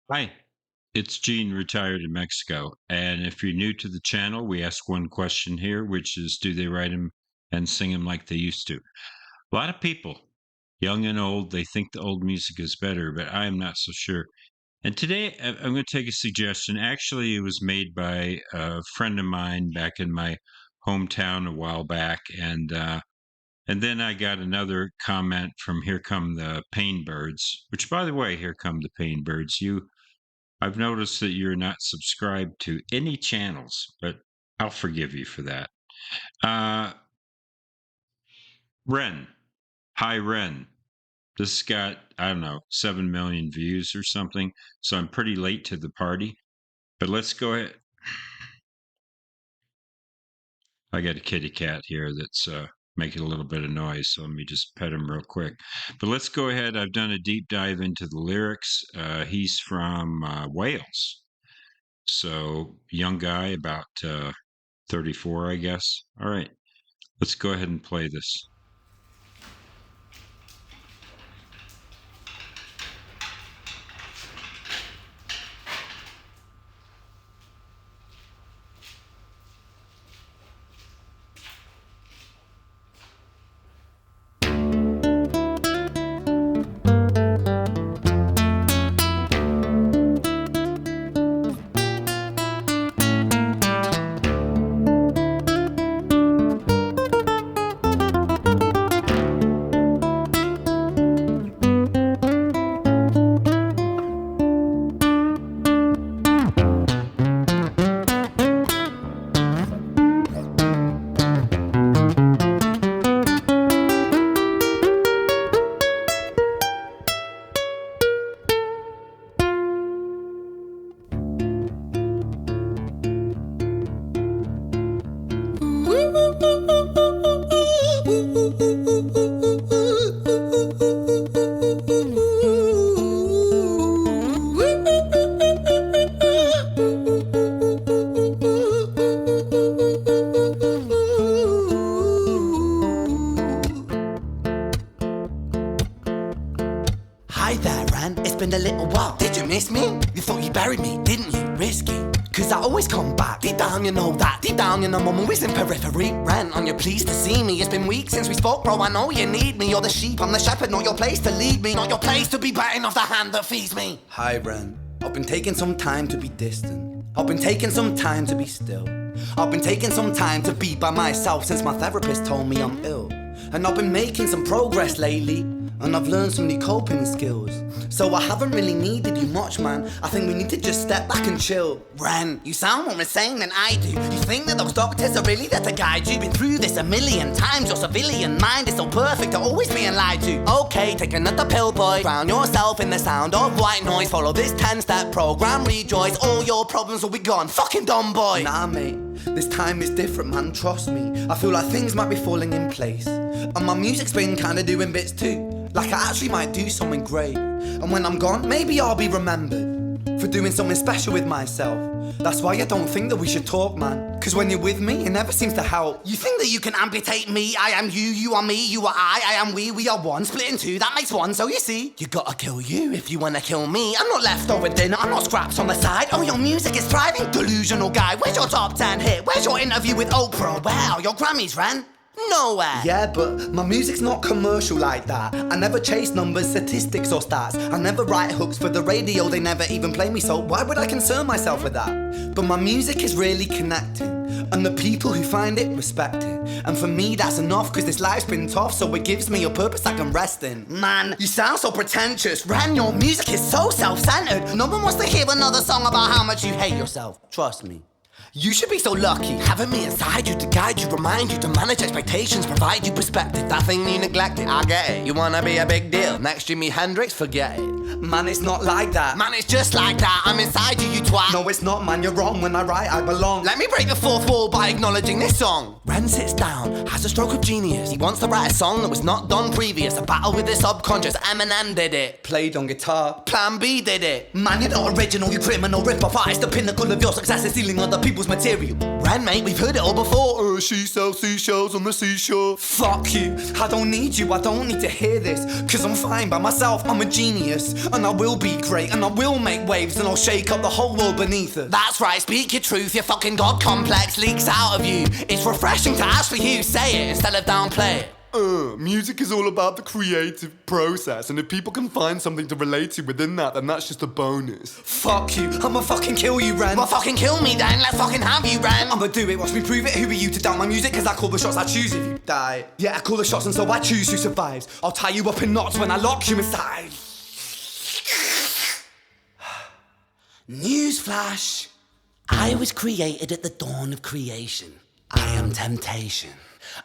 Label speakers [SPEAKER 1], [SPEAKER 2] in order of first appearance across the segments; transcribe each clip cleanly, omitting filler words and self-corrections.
[SPEAKER 1] Hi, it's Gene, retired in Mexico. And if you're new to the channel, we ask one question here, which is do they write them and sing them like they used to? A lot of people, young and old, they think the old music is better, but I am not so sure. And today I'm going to take a suggestion. Actually, it was made by a friend of mine back in my hometown a while back. And then I got another comment from Here Come the Pain Birds, which, by the way, Here Come the Pain Birds. I've noticed that you're not subscribed to any channels, but I'll forgive you for that. Uh, Ren, hi Ren. This has got, I don't know, 7 million views or something. So I'm pretty late to the party. But let's go ahead. I got a kitty cat here that's making a little bit of noise. So let me just pet him real quick. But let's go ahead. I've done a deep dive into the lyrics. He's from Wales. So young guy, about 34, I guess. All right, let's go ahead and play this.
[SPEAKER 2] Hi there, Ren. It's been a little while. Did you miss me? You thought you buried me, didn't you? Risky. Cause I always come back. Deep down, you know that. Deep down, you know I'm always in periphery. Ren, on your pleased to see me. It's been weeks since we spoke, bro. I know you need me. You're the sheep, I'm the shepherd. Not your place to lead me. Not your place to be biting off the hand that feeds me. Hi, Ren. I've been taking some time to be distant. I've been taking some time to be still. I've been taking some time to be by myself since my therapist told me I'm ill. And I've been making some progress lately. And I've learned some new coping skills. So I haven't really needed you much, man. I think we need to just step back and chill. Ren, you sound more insane than I do. You think that those doctors are really there to guide you? Been through this a million times. Your civilian mind is so perfect to always being lied to. Okay, take another pill, boy. Drown yourself in the sound of white noise. Follow this 10-step program, rejoice. All your problems will be gone. Fucking dumb boy. Nah, mate. This time is different, man. Trust me. I feel like things might be falling in place. And my music's been kinda doing bits too. Like I actually might do something great. And when I'm gone, maybe I'll be remembered for doing something special with myself. That's why I don't think that we should talk, man. Cause when you're with me, it never seems to help. You think that you can amputate me? I am you, you are me, you are I am we are one. Split in two, that makes one. So you see, you gotta kill you if you wanna kill me. I'm not leftover dinner, I'm not scraps on the side. Oh, your music is thriving, delusional guy. Where's your top 10 hit? Where's your interview with Oprah? Where are your Grammys, Ren? Nowhere. Yeah, but my music's not commercial like that. I never chase numbers, statistics or stats. I never write hooks for the radio, they never even play me, so why would I concern myself with that? But my music is really connecting, and the people who find it respect it. And for me that's enough, cause this life's been tough, so it gives me a purpose I can rest in. Man, you sound so pretentious. Ren, your music is so self-centered. No one wants to hear another song about how much you hate yourself. Trust me. You should be so lucky, having me inside you to guide you, remind you to manage expectations, provide you perspective. That thing you neglected, I get it. You wanna be a big deal, next Jimi Hendrix, forget it. Man, it's not like that. Man, it's just like that. I'm inside you, you twat. No, it's not, man, you're wrong. When I write, I belong. Let me break the fourth wall by acknowledging this song. Ren sits down, has a stroke of genius. He wants to write a song that was not done previous. A battle with his subconscious, Eminem did it. Played on guitar, Plan B did it. Man, you're not original, you criminal rip-off artist. The pinnacle of your success is stealing other people's material. Ren, mate, we've heard it all before. She sells seashells on the seashore. Fuck you, I don't need you, I don't need to hear this. Cause I'm fine by myself, I'm a genius. And I will be great, and I will make waves, and I'll shake up the whole world beneath us. That's right, speak your truth, your fucking God complex leaks out of you. It's refreshing to ask for you, say it instead of downplay it.
[SPEAKER 3] Music is all about the creative process, and if people can find something to relate to within that, then that's just a bonus.
[SPEAKER 2] Fuck you, I'ma fucking kill you, Ren. Well, fucking kill me then, let's fucking have you, Ren. I'ma do it, watch me prove it. Who are you to doubt my music? Cause I call the shots, I choose if you die. Yeah, I call the shots and so I choose who survives. I'll tie you up in knots when I lock you inside. Newsflash, I was created at the dawn of creation. I am temptation.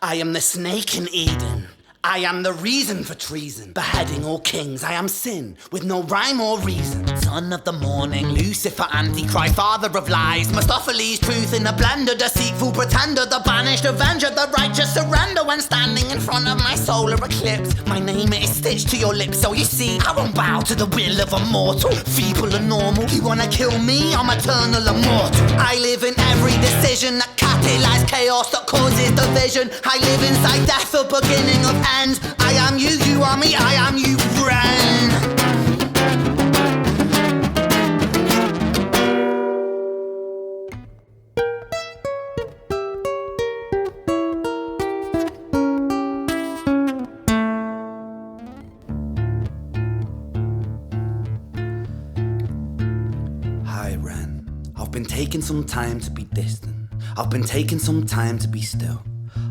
[SPEAKER 2] I am the snake in Eden. I am the reason for treason, beheading all kings. I am sin, with no rhyme or reason. Son of the morning, Lucifer, Antichrist, father of lies. Mustopheles, truth in a blender, deceitful pretender, the banished avenger, the righteous surrender. When standing in front of my solar eclipse, my name is stitched to your lips. So you see, I won't bow to the will of a mortal, feeble and normal. You wanna kill me? I'm eternal immortal. I live in every decision that catalyzes chaos, that causes division. I live inside death, the beginning of ends. I am you, you are me, I am you, Ren. Hi, Ren. I've been taking some time to be distant. I've been taking some time to be still.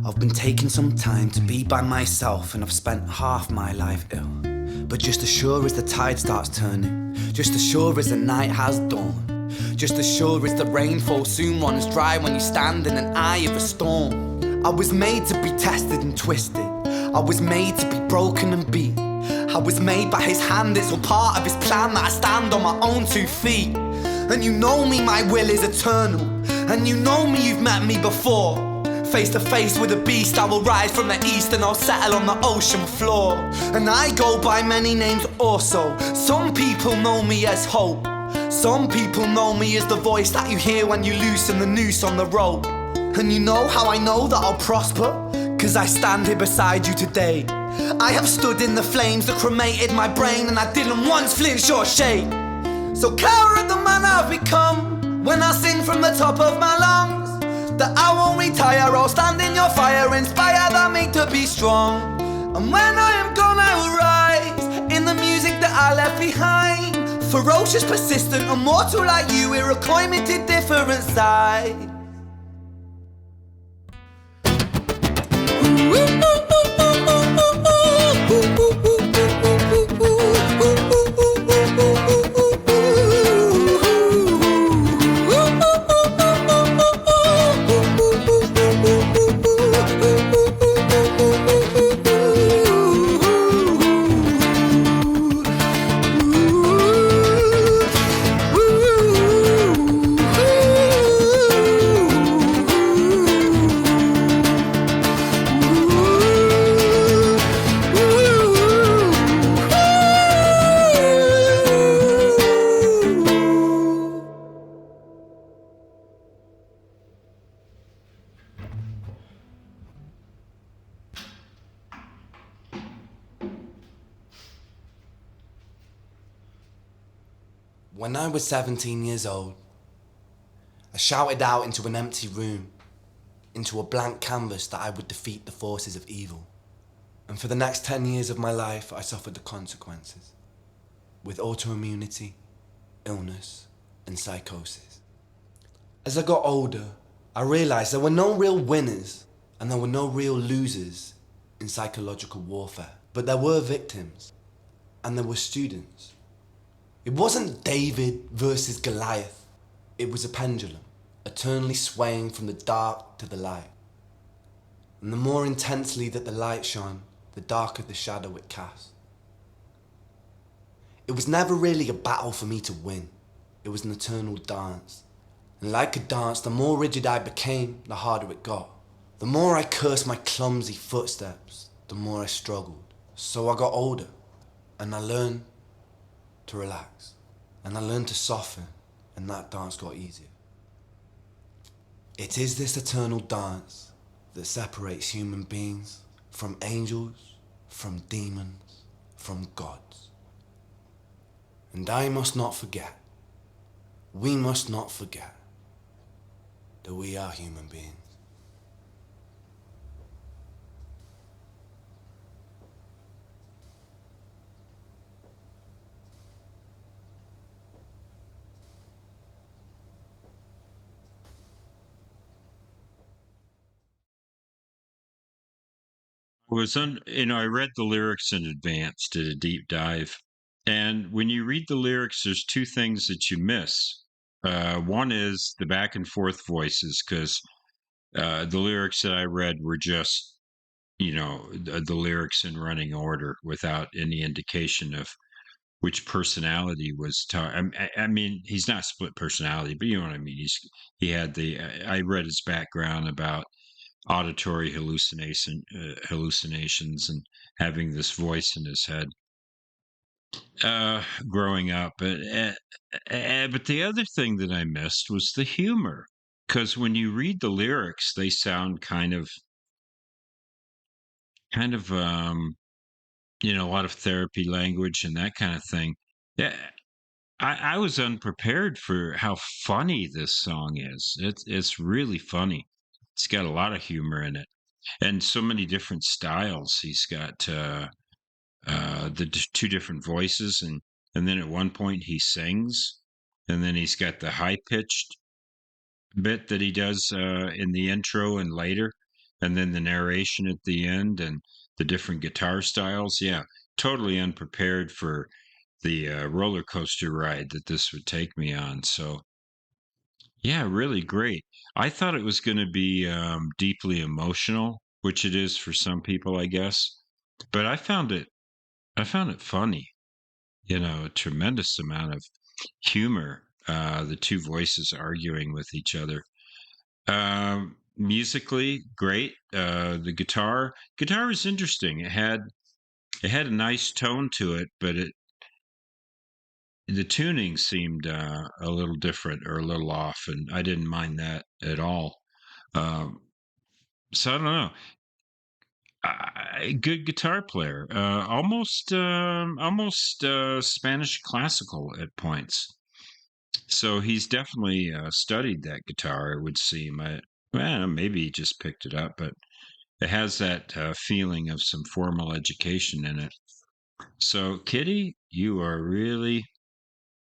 [SPEAKER 2] I've been taking some time to be by myself, and I've spent half my life ill. But just as sure as the tide starts turning, just as sure as the night has dawned, just as sure as the rainfall soon runs dry when you stand in an eye of a storm. I was made to be tested and twisted. I was made to be broken and beat. I was made by his hand, it's all part of his plan that I stand on my own 2 feet. And you know me, my will is eternal. And you know me, you've met me before. Face to face with a beast, I will rise from the east and I'll settle on the ocean floor. And I go by many names also. Some people know me as hope. Some people know me as the voice that you hear when you loosen the noose on the rope. And you know how I know that I'll prosper? Cause I stand here beside you today. I have stood in the flames that cremated my brain, and I didn't once flinch or shake. So cower at the man I've become when I sing from the top of my lungs. That I won't retire, I'll stand in your fire, inspired by me to be strong. And when I am gone I will rise in the music that I left behind. Ferocious, persistent, immortal like you, we're a climate different side. When I was 17 years old, I shouted out into an empty room, into a blank canvas, that I would defeat the forces of evil. And for the next 10 years of my life, I suffered the consequences, with autoimmunity, illness, and psychosis. As I got older, I realized there were no real winners and there were no real losers in psychological warfare. But there were victims, and there were students. It wasn't David versus Goliath. It was a pendulum, eternally swaying from the dark to the light. And the more intensely that the light shone, the darker the shadow it cast. It was never really a battle for me to win. It was an eternal dance. And like a dance, the more rigid I became, the harder it got. The more I cursed my clumsy footsteps, the more I struggled. So I got older, and I learned to relax, and I learned to soften, and that dance got easier. It is this eternal dance that separates human beings from angels, from demons, from gods. And I must not forget, we must not forget, that we are human beings.
[SPEAKER 1] I read the lyrics in advance, did a deep dive. And when you read the lyrics, there's two things that you miss. One is the back and forth voices, because the lyrics that I read were just, the lyrics in running order without any indication of which personality was. I mean, he's not split personality, but you know what I mean. He had I read his background about auditory hallucinations and having this voice in his head growing up. But the other thing that I missed was the humor, because when you read the lyrics, they sound kind of a lot of therapy language and that kind of thing. Yeah, I was unprepared for how funny this song is. It's really funny. It's got a lot of humor in it, and so many different styles. He's got two different voices, and then at one point he sings, and then he's got the high pitched bit that he does in the intro and later, and then the narration at the end, and the different guitar styles. Yeah, totally unprepared for the roller coaster ride that this would take me on. So yeah, really great. I thought it was going to be deeply emotional, which it is for some people, I guess. But I found it funny. A tremendous amount of humor. The two voices arguing with each other. Musically, great. The guitar is interesting. It had a nice tone to it, but the tuning seemed a little different or a little off, and I didn't mind that at all. Um, so I don't know. Good guitar player, almost Spanish classical at points. So he's definitely studied that guitar. It would seem. Well, maybe he just picked it up, but it has that feeling of some formal education in it. So, Kitty, you are really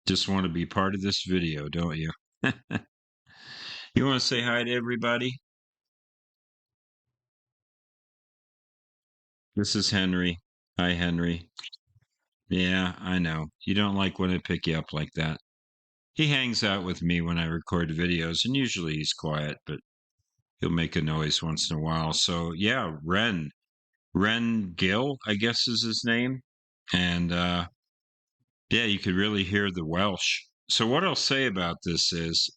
[SPEAKER 1] just want to be part of this video, don't you? You want to say hi to everybody? This is Henry. Hi, Henry. Yeah, I know. You don't like when I pick you up like that. He hangs out with me when I record videos, and usually he's quiet, but he'll make a noise once in a while. So, yeah, Ren Gill, I guess is his name. And yeah, you could really hear the Welsh. So, what I'll say about this is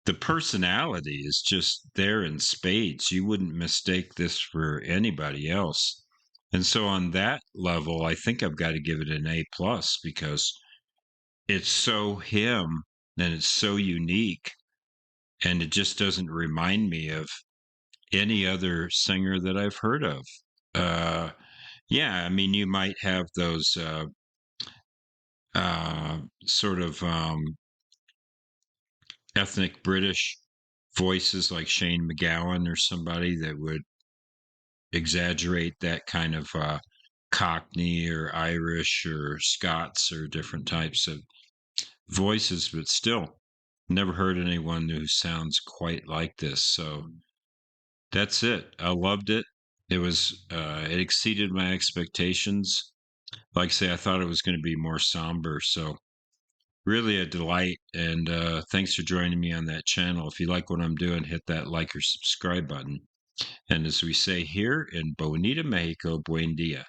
[SPEAKER 1] the personality is just there in spades. You wouldn't mistake this for anybody else. And so on that level, I think I've got to give it an A plus, because it's so him and it's so unique, and it just doesn't remind me of any other singer that I've heard of. Uh, yeah, I mean, you might have those sort of ethnic British voices like Shane MacGowan or somebody that would exaggerate that kind of Cockney or Irish or Scots or different types of voices, but still never heard anyone who sounds quite like this. So that's it. I loved it. It exceeded my expectations. Like I say, I thought it was going to be more somber. So really a delight. And thanks for joining me on that channel. If you like what I'm doing, hit that like or subscribe button. And as we say here in Bonita, Mexico, buen dia.